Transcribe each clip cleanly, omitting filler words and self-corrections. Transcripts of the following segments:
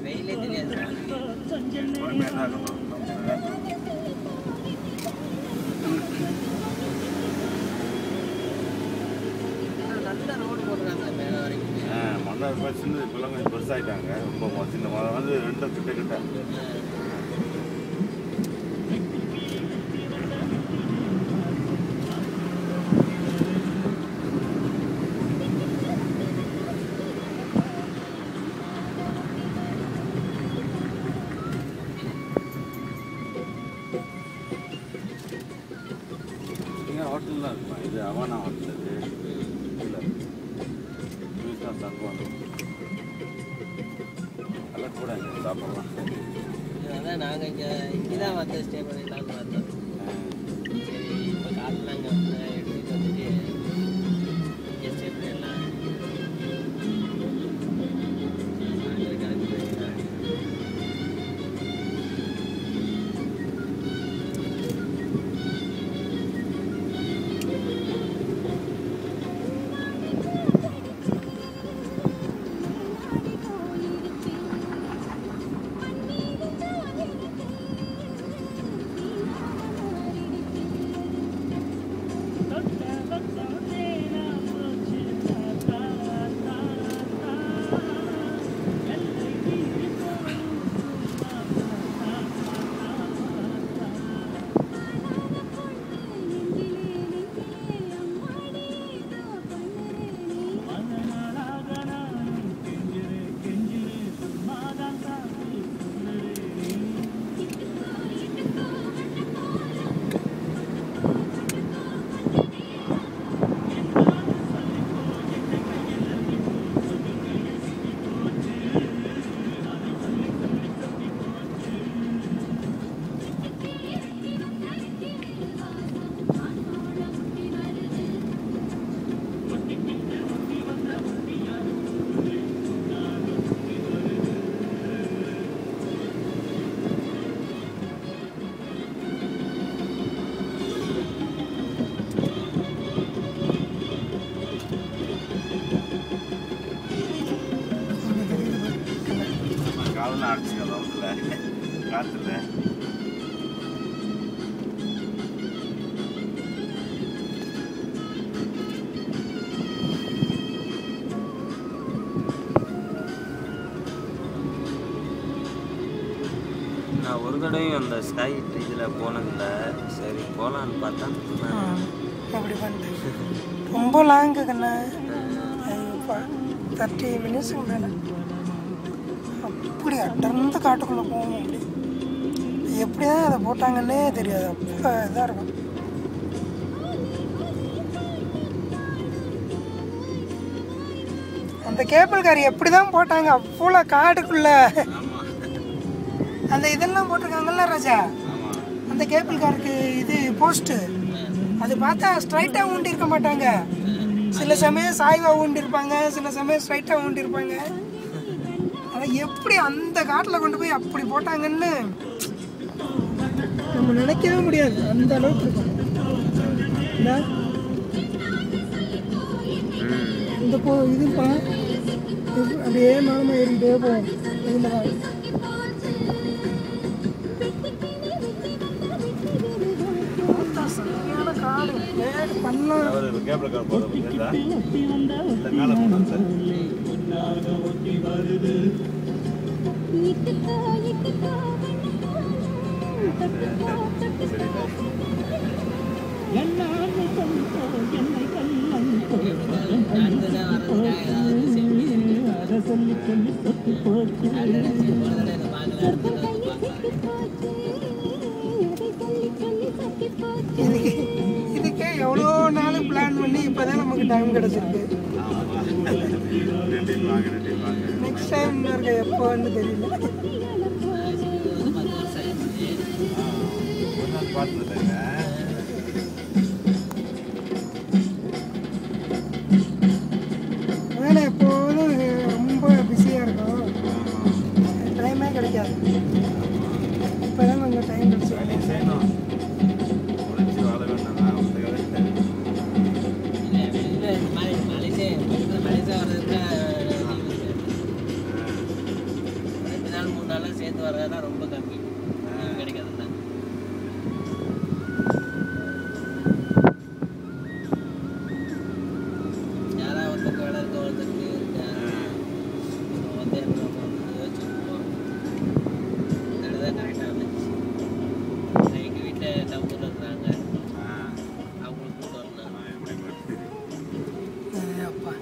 வெயிலே தெரியாது. நல்ல ரோடு போடுறாங்க மேலே வரைக்கும். மண்டா இப்போ சின்னது இப்போல்லாம் கொஞ்சம் பெருசாகிட்டாங்க. ரொம்ப சின்ன வந்து 2 கிட்ட ஹோட்டல் தான் இருக்குமா? இது அவானா ஹோட்டல். இது இல்லை ஜூஸ் தான் தங்குவாங்க. நல்லா கூட இங்கே சாப்பிட்லாம். அதான் நாங்கள் இங்கே தான் வந்து ஸ்டே பண்ணிடலான்னு பார்த்தோம். சரி இப்போ காட்டில் அங்கே வந்து எடுத்துகிட்டு வந்துட்டு இங்கே ஸ்டே பண்ணிடலாம். காலெல்லாம் அடிச்சுக்கலாம் காற்றுல. நான் ஒரு தடவையும் அந்த ஸ்கை இதில் போனதில்லை. சரி போகலான்னு பார்த்தா அப்படி பண்ணிட்டு ரொம்ப லாங்கு கண்ணா. 30 மினிட்ஸுக்கு மேலே அப்படி அடர்ந்து காட்டுக்குள்ளே போகும். அப்படி எப்படி தான் அதை போட்டாங்கன்னே தெரியாது. அப்போ இதாக இருக்கும். அந்த கேபிள் கார் எப்படி தான் போட்டாங்க அவ்வளோ காட்டுக்குள்ளே. அந்த இதெல்லாம் போட்டிருக்காங்கல்ல ராஜா, அந்த கேபிள் காருக்கு இது போஸ்ட்டு, அது பார்த்தா ஸ்ட்ரைட்டாக ஊண்டி இருக்க மாட்டாங்க. சில சமயம் சாய்வாக ஊண்டிருப்பாங்க, சில சமயம் ஸ்ட்ரைட்டாக ஊண்டிருப்பாங்க. ஆனால் எப்படி அந்த காட்டில் கொண்டு போய் அப்படி போட்டாங்கன்னு நம்ம நினைக்கவே முடியாது. அந்த அளவுக்கு இருக்கும். இந்த இதுப்பா அப்படியே மாமா ஏறிக்கிட்டே போவோம். இதில் தான் கேபிள் கார் போகிறோம் மேலே போனோம் சார். இதுக்கே எவ்வளோ நாள் பிளான் பண்ணி இப்போதான் நமக்கு டைம் கிடச்சிருக்கு. நெக்ஸ்ட் டைம் இருக்க எப்போ வந்து தெரியல. வேலை எப்போதும் ரொம்ப பிஸியாக இருக்கும், டைமே கிடைக்காது. இப்போ தான் கொஞ்சம் டைம் கிடைச்சி நாள் 3 நாளாக சேர்த்து வர்றதுலாம் ரொம்ப கம்மி கிடைக்காதுல்ல. யாராவது ஒருத்தருக்கு வேலை இருக்க ஒருத்தருக்கு வந்து யோசிச்சுருப்போம். அதுதான் கரெக்டாக இருந்துச்சு. எங்கள் வீட்டில் டவுனில் இருக்கிறாங்க, அவங்களுக்கு கூட்டு வரணும். அப்பா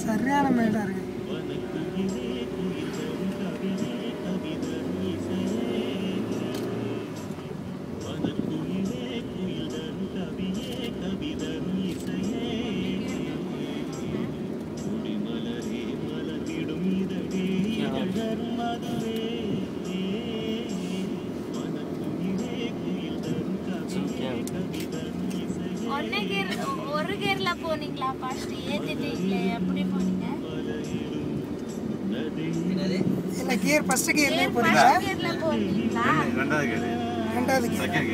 சரியான மேடா இருக்கு. ஒரு கேர்ல போனீங்களா? ஃபர்ஸ்ட் ஏத்திட்டீங்களே, எப்படி போனீங்க? என்னது என்ன கியர் ஃபர்ஸ்ட் கியர்ல போறீங்களா? ஃபர்ஸ்ட் கேர்ல போனீங்களா? ரெண்டாவது கேர், ரெண்டாவது கியர். Second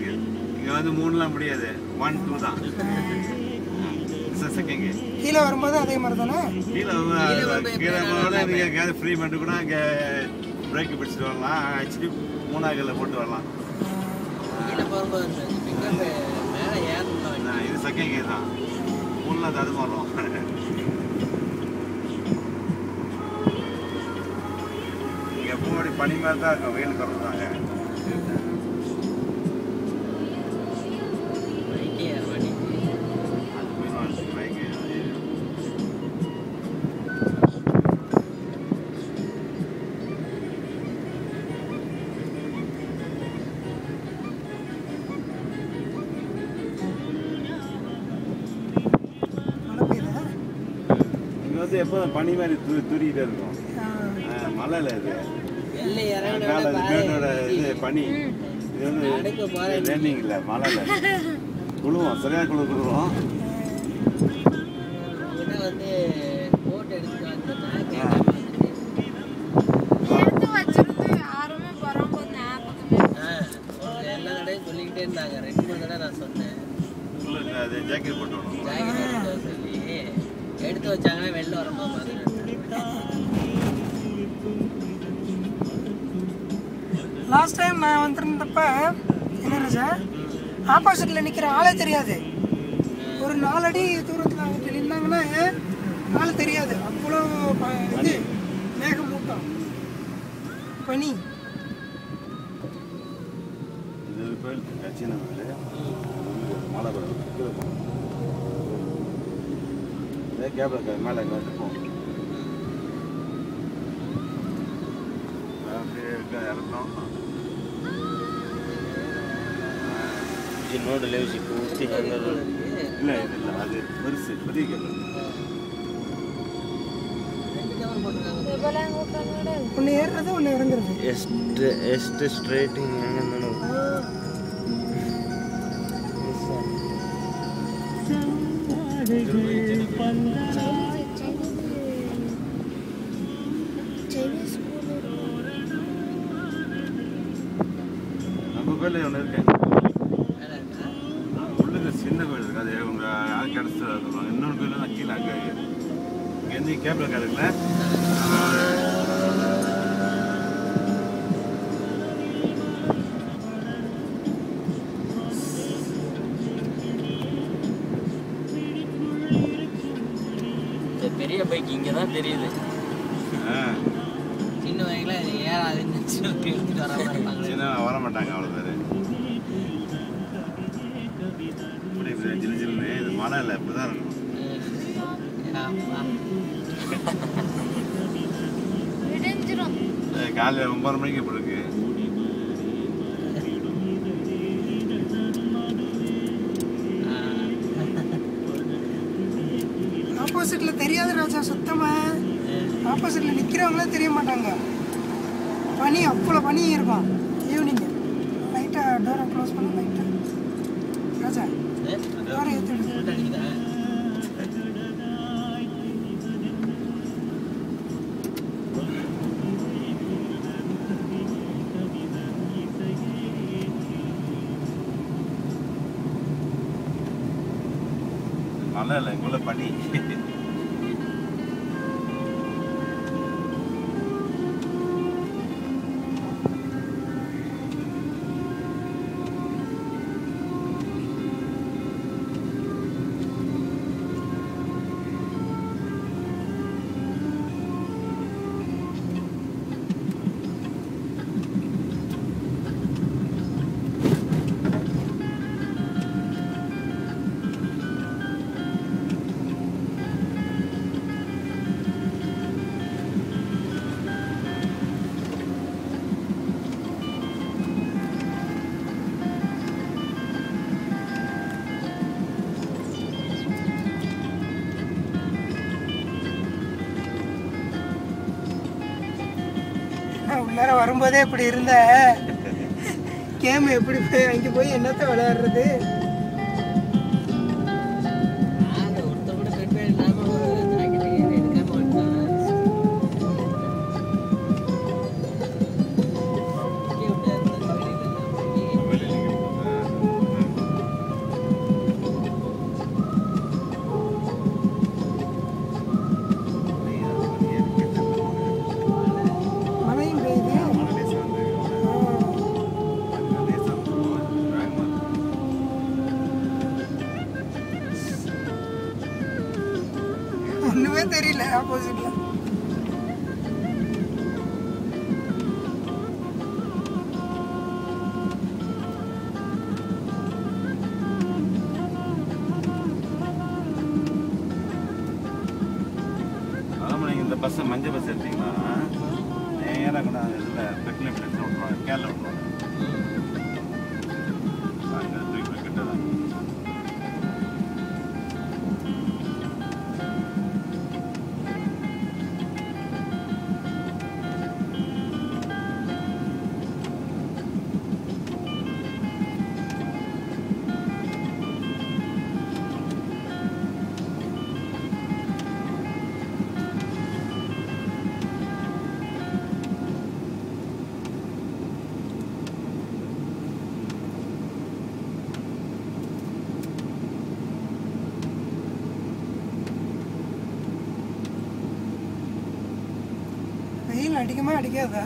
care. இங்க வந்து 3லாம் முடியாது, 1 2 தான். Second care. கீழே வரும்போது அதே மாதிரி தானே? கீழே நீங்க கேர் ஃப்ரீ பண்ணிட்டு கூட அங்கே பிரேக் பிடிச்சிட்டு வரலாம். ஆக்சுவலி 3ஆவது கேர்ல போட்டு வரலாம். கீழே போகும்போது பிக்கப் மேலே ஏறணும். இது செகண்ட் கேர் தான். 3லாம் தடுமாறும். இங்கே எப்பவும் பனி மாதிரி தான் இருக்கும், வெயில் குறைஞ்சாங்க. பைக்கே ஏற மாட்டேங்குது. மழை பெய்யுதா? இங்கே வந்து எப்போ பனி மாதிரி துரிக்கிட்டே இருக்கும். மலையில் இது வெள்ளை மேட்டோட இது பனி. இது வந்து லேண்டிங் இல்லை, மலையில் குழுவோம், சரியாக குழுவோம். வந்து போட்டு எடுத்துட்டு எடுத்து வச்சிருந்து யாருமே வரும்போது ஞாபகமே. எல்லா தடையும் சொல்லிக்கிட்டே இருந்தாங்க. 2-3 தடவை நான் சொன்னேன் அது ஜாக்கெட் போட்டு விடணும். ஜாக்கெட் எடுத்து வர சொல்லி. எடுத்து வச்சாங்கன்னா வெளில வரும்போது பார்த்துட்டு லாஸ்ட் டைம் நான் வந்திருந்தப்ப என்ன ராஜா, ஆப்போசிட்ல நிக்கிற ஆளே தெரியாது. ஒரு 4 அடி தூரத்தில் அவங்க நின்னாங்கன்னா ஆள் தெரியாது. அவ்வளோ இது மேகமூட்டம், பனி. இது பேர் சின்ன மழை வரும். கேபிள் மேலே இருக்கும். இறக்கணும். नोड ले उसी पूर्ति हैंगर இல்லை இது இல்லை, அது பெருசு, பெரிய கேபிள். ஒன்று ஏறுறது ஒன்று இறங்குறது. एस्ट स्ट्रेटिंग हैंगर ना நம்ம பேரில் ஒன்று இருக்கு. உள்ளது சின்ன கோயில் இருக்குது, அது உங்கள் கிடச்சி இன்னொரு கோயில் தான் கீழே. அங்கே இங்கேருந்து கேபிள் காருக்குல பெரிய பைக் இங்கே தான் தெரியுது. சின்ன பைக்கில் இது ஏறாதுன்னு சொல்லி எடுத்துட்டு வர மாதிரி இருப்பாங்க. சின்ன வர மாட்டாங்க அவ்வளோ பேர். இப்படி ஜில்லு ஜில்லுன்னு இது மழை இல்லை, இப்படி தான் இருக்கும். விடிஞ்சிரும். காலையில் 9:30 மணிக்கு இப்படி இருக்கு. ஆப்போசிட்ல தெரியாது ராஜா, சுத்தமா ஆப்போசிட்ல நிக்கிறவங்களே தெரிய மாட்டாங்க. பனி, அவ்வளோ பனி இருக்கும். ஈவினிங் லைட்டா டோரை க்ளோஸ் பண்ண, லைட்டா ராஜா டோரை ஏற்றிடுது. அடிக்குதா? மழை இல்லை, இங்குள்ள பனி. உள்ளார வரும்போதே இப்படி இருந்த கேம் எப்படி போய் அங்கே போய் என்னத்த விளையாடுறது? ஒருத்தர் கூட ப்ரிப்பேர் இல்லாமல் ஒரு ஜாக்கெட் எடுக்காம வந்துட்டான். மழையும் பெய்யுது. ஒண்ணுமே தெரியல ஆப்போசிட்ல. இந்த பஸ் மஞ்சள் பஸ் எடுத்தீங்கன்னா நேராக கூட இதில் பெட்ரோல் பிளேஸில் விட்ருவாங்க, கேரளா விட்ருவாங்க. அங்கே தூக்கி கிட்ட தான். வெயில் அடிக்குமா அடிக்காதா?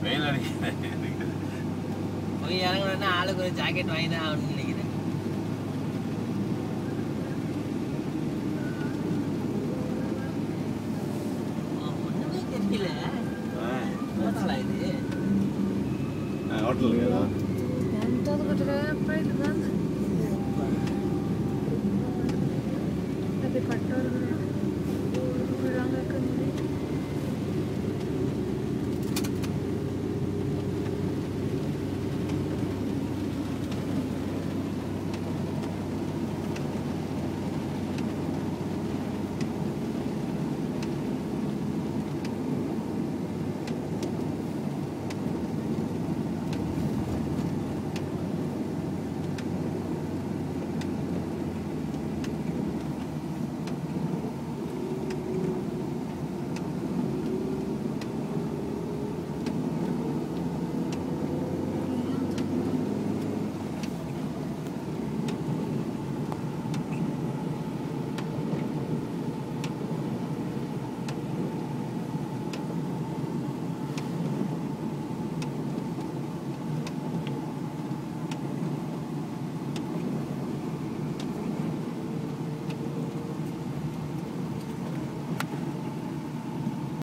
வெயில் அடிக்குது. போய் இறங்கணும்னா ஆளுக்கு ஒரு ஜாக்கெட் வாங்கி தான் ஆகணும்னு நினைக்கிறேன். ஒன்றுமே தெரியல. ஹோட்டலா இது? ஹோட்டலுக்கு ஏதாவது అది పట్టు